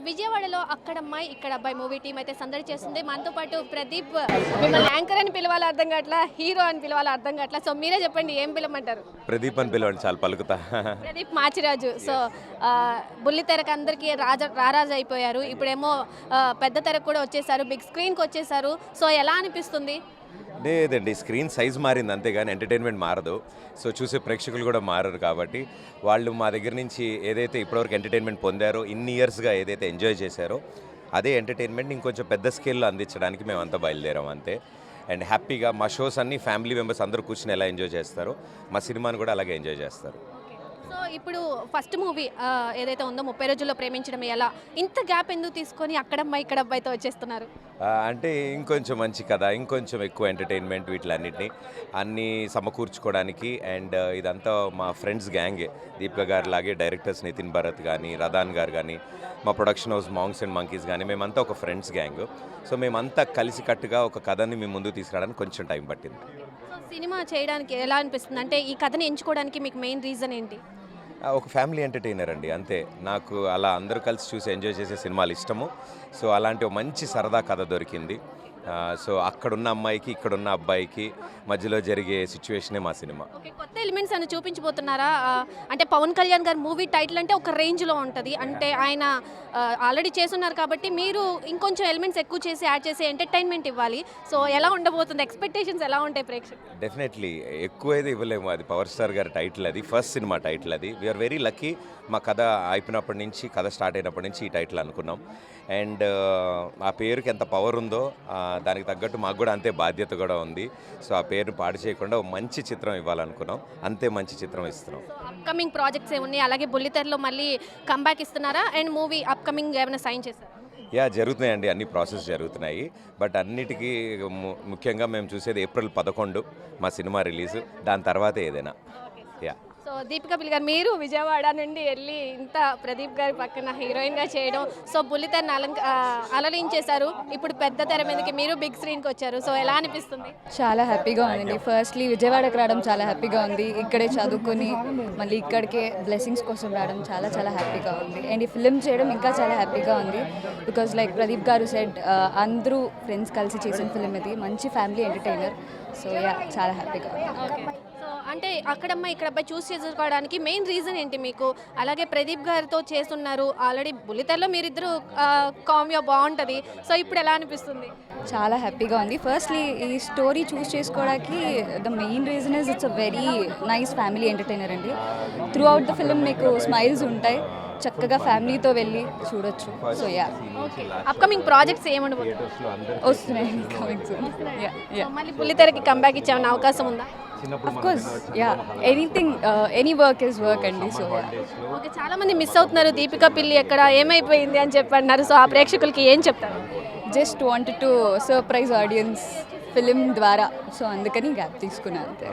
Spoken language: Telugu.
విజయవాడలో అక్కడమ్మాయి ఇక్కడ అబ్బాయి మూవీ టీం అయితే సందడి చేస్తుంది. మనతో పాటు ప్రదీప్, మిమ్మల్ని యాంకర్ అని పిలవాలో అర్థం కావట్లా, హీరో అని పిలవాలో అర్థం కావట్లా. సో మీరే చెప్పండి, ఏం పిలవమంటారు? ప్రదీప్ అని పిలవండి, చాలా పలుకుతా. ప్రదీప్ మాచిరాజు. సో బుల్లితెరకు అందరికీ రారాజు అయిపోయారు. ఇప్పుడేమో పెద్ద తెరకు కూడా వచ్చేసారు, బిగ్ స్క్రీన్కి వచ్చేసారు. సో ఎలా అనిపిస్తుంది? లేదండి, స్క్రీన్ సైజ్ మారింది అంతేగాని ఎంటర్టైన్మెంట్ మారదు. సో చూసే ప్రేక్షకులు కూడా మారరు కాబట్టి వాళ్ళు మా దగ్గర నుంచి ఏదైతే ఇప్పటివరకు ఎంటర్టైన్మెంట్ పొందారో, ఇన్ని ఇయర్స్గా ఏదైతే ఎంజాయ్ చేశారో అదే ఎంటర్టైన్మెంట్ ఇంకొంచెం పెద్ద స్కేల్లో అందించడానికి మేమంతా బయలుదేరాం అంతే. అండ్ హ్యాపీగా మా షోస్ అన్ని ఫ్యామిలీ మెంబర్స్ అందరూ కూర్చొని ఎలా ఎంజాయ్ చేస్తారో మా సినిమాని కూడా అలాగే ఎంజాయ్ చేస్తారు. సో ఇప్పుడు ఫస్ట్ మూవీ ఏదైతే ఉందో 30 రోజుల్లో ప్రేమించడం ఎలా, ఇంత గ్యాప్ ఎందుకు తీసుకొని అక్కడమ్మాయి ఇక్కడ అబ్బాయితో వచ్చేస్తున్నారు? అంటే ఇంకొంచెం మంచి కథ, ఇంకొంచెం ఎక్కువ ఎంటర్టైన్మెంట్, వీటిలన్నింటినీ అన్నీ సమకూర్చుకోవడానికి. అండ్ ఇదంతా మా ఫ్రెండ్స్ గ్యాంగే, దీపిక గారు లాగే డైరెక్టర్స్ నితిన్ భరత్ కానీ, రదాన్ గారు కానీ, మా production house monks and monkeys కానీ, మేమంతా ఒక ఫ్రెండ్స్ గ్యాంగ్. సో మేమంతా కలిసికట్టుగా ఒక కథని మేము ముందుకు తీసుకురావడానికి కొంచెం టైం పట్టింది. సో సినిమా చేయడానికి ఎలా అనిపిస్తుంది? అంటే ఈ కథని ఎంచుకోవడానికి మీకు మెయిన్ రీజన్ ఏంటి? ఒక ఫ్యామిలీ ఎంటర్టైనర్ అండి, అంతే. నాకు అలా అందరూ కలిసి చూసి ఎంజాయ్ చేసే సినిమాలు ఇష్టము. సో అలాంటి ఒక మంచి సరదా కథ దొరికింది. సో అక్కడున్న అమ్మాయికి ఇక్కడున్న అబ్బాయికి మధ్యలో జరిగే సిచ్యువేషనే మా సినిమా. ఓకే, కొత్త ఎలిమెంట్స్ అని చూపించబోతున్నారా? అంటే పవన్ కళ్యాణ్ గారి మూవీ టైటిల్ అంటే ఒక రేంజ్లో ఉంటుంది, అంటే ఆయన ఆల్రెడీ చేస్తున్నారు కాబట్టి మీరు ఇంకొంచెం ఎలిమెంట్స్ ఎక్కువ చేసి యాడ్ చేసి ఎంటర్టైన్మెంట్ ఇవ్వాలి. సో ఎలా ఉండబోతుంది? ఎక్స్పెక్టేషన్స్ ఎలా ఉంటాయి ప్రేక్షకులు? డెఫినెట్లీ ఎక్కువ అయితే ఇవ్వలేము, అది పవర్ స్టార్ గారి టైటిల్, అది ఫస్ట్ సినిమా టైటిల్. అది వీఆర్ వెరీ లక్కీ. మా కథ అయిపోయినప్పటి నుంచి, కథ స్టార్ట్ అయినప్పటి నుంచి ఈ టైటిల్ అనుకున్నాం. అండ్ ఆ పేరుకి ఎంత పవర్ ఉందో దానికి తగ్గట్టు మాకు కూడా అంతే బాధ్యత కూడా ఉంది. సో ఆ పేరుని పాడు చేయకుండా ఒక మంచి చిత్రం ఇవ్వాలనుకున్నాం, అంతే మంచి చిత్రం ఇస్తున్నాం. అప్కమింగ్ ప్రాజెక్ట్స్ ఏమున్నాయి? అలాగే బుల్లితెరలో మళ్ళీ కంబ్యాక్ ఇస్తున్నారా? అండ్ మూవీ అప్కమింగ్ ఏమైనా సైన్ చేస్తారా? జరుగుతున్నాయండి, అన్ని ప్రాసెస్ జరుగుతున్నాయి. బట్ అన్నిటికీ ముఖ్యంగా మేము చూసేది April 11 మా సినిమా రిలీజ్, దాని తర్వాతే ఏదైనా. సో దీపిక పిల్ గారు, మీరు విజయవాడ నుండి వెళ్ళి ఇంత ప్రదీప్ గారి పక్కన హీరోయిన్గా చేయడం, సో బుల్లితెరని అలరించేశారు. ఇప్పుడు పెద్ద తెర మీదకి మీరు బిగ్ స్క్రీన్కి వచ్చారు. సో ఎలా అనిపిస్తుంది? చాలా హ్యాపీగా ఉందండి. ఫస్ట్లీ విజయవాడకి రావడం చాలా హ్యాపీగా ఉంది. ఇక్కడే చదువుకొని మళ్ళీ ఇక్కడికే బ్లెస్సింగ్స్ కోసం రావడం చాలా చాలా హ్యాపీగా ఉంది. అండ్ ఈ ఫిల్మ్ చేయడం ఇంకా చాలా హ్యాపీగా ఉంది. బికాజ్ లైక్ ప్రదీప్ గారు సెడ్, అందరూ ఫ్రెండ్స్ కలిసి చేసిన ఫిల్మ్ ఇది, మంచి ఫ్యామిలీ ఎంటర్టైనర్. సో చాలా హ్యాపీగా ఉంది. అంటే అక్కడమ్మ ఇక్కడ అబ్బాయి చూస్ చేసుకోవడానికి మెయిన్ రీజన్ ఏంటి మీకు? అలాగే ప్రదీప్ గారితో చేస్తున్నారు, ఆల్రెడీ బుల్లితెరలో మీరిద్దరు కామ్యో బాగుంటుంది. సో ఇప్పుడు ఎలా అనిపిస్తుంది? చాలా హ్యాపీగా ఉంది. ఫస్ట్లీ ఈ స్టోరీ చూస్ చేసుకోవడానికి the main reason is it's a very nice family entertainer అండి. త్రూ అవుట్ ద ఫిల్మ్ మీకు స్మైల్స్ ఉంటాయి, చక్కగా ఫ్యామిలీతో వెళ్ళి చూడొచ్చు. సో అప్కమింగ్ ప్రాజెక్ట్స్ ఏమన్నా వస్తున్నాయి కమింగ్ సూన్. మళ్ళీ బుల్లితెరకి కంబ్యాక్ ఇచ్చే అవకాశం ఉందా? Of course, anything, any work is work అండి. సో ఓకే, చాలా మంది మిస్ అవుతున్నారు, దీపిక పిల్లి ఎక్కడ ఏమైపోయింది అని చెప్పన్నారు. సో ఆ ప్రేక్షకులకి ఏం చెప్తారు? Just wanted to surprise audience film ద్వారా. సో అందుకని గ్యాప్ తీసుకున్నాను అంతే.